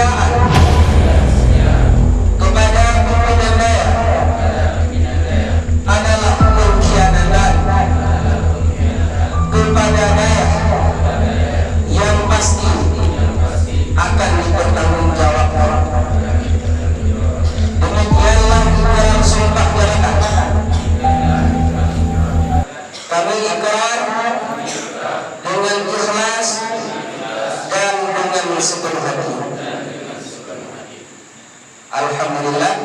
kesetiaan kepada pimpinan daerah adalah pengkhianatan kepada daerah yang pasti akan dipertanggungjawabkan. Demikianlah ikrar sumpah jabatan. Kami ikrar dengan ikhlas dan dengan sepenuh hati. Alhamdulillah,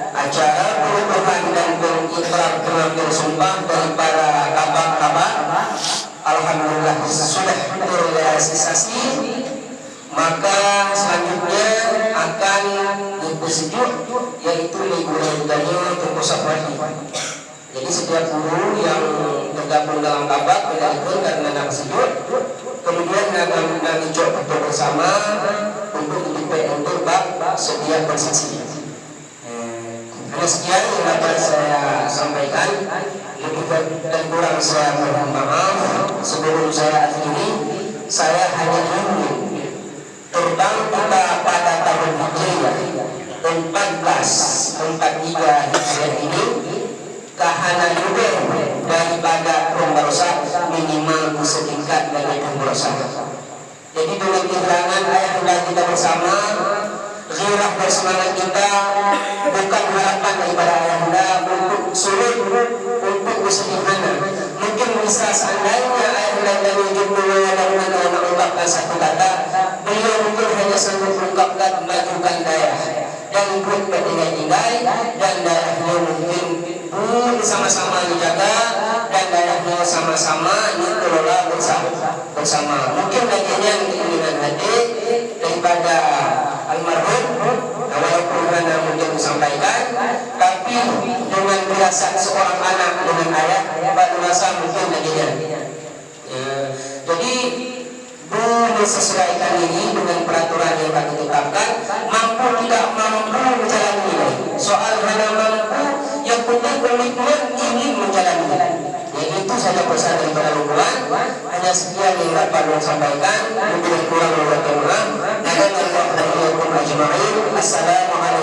acara perubahan dan pengikrar pengambil sumpah dari para kabak-kabak alhamdulillah sudah terrealisasi. Maka selanjutnya akan dipersejuk, yaitu liburan dari Tungkusah Wadi. Jadi setiap guru yang tergabung dalam kabak mendalikun karena nama sejud, kemudian akan menjawab betul bersama untuk untuk bab setiap persisi. Hanya sekian yang dapat saya sampaikan. Lebih dan kurang saya mohon maaf. Sebelum saya akhiri, saya hanya ingin terbang kita pada tahun Hijriah 1443 Hijriah ini kahana juga daripada pembarusan minimal setingkat dari pembarusan. Jadi dengan kehilangan ayahanda kita bersama, ghirah bersemangat kita bukan harapan daripada ayahanda untuk sulit, untuk bersederhana. Mungkin bisa seandainya ayahanda dan wujud dan mengungkapkan satu kata, beliau mungkin hanya sanggup mengungkapkan majukan daerah dan ikut bertinggai-tinggai, dan daerahnya mungkin sama-sama dijaga dan daerahnya sama-sama dikelola bersama. Mungkin bagiannya keinginan hati daripada almarhum, walaupun mana mungkin disampaikan, tapi dengan firasat seorang anak dengan ayah, baru rasa mungkin bagiannya. Jadi menyesuaikan ini dengan peraturan yang kami tetapkan, mampu tidak mampu menjalani ini. Soal hanya mampu, yang penting komitmen ingin menjalani. Yaitu saja pesan daripada lingkungan. Hanya sekian yang dapat saya sampaikan. Mungkin kurang lebih kurang. Assalamualaikum warahmatullahi wabarakatuh.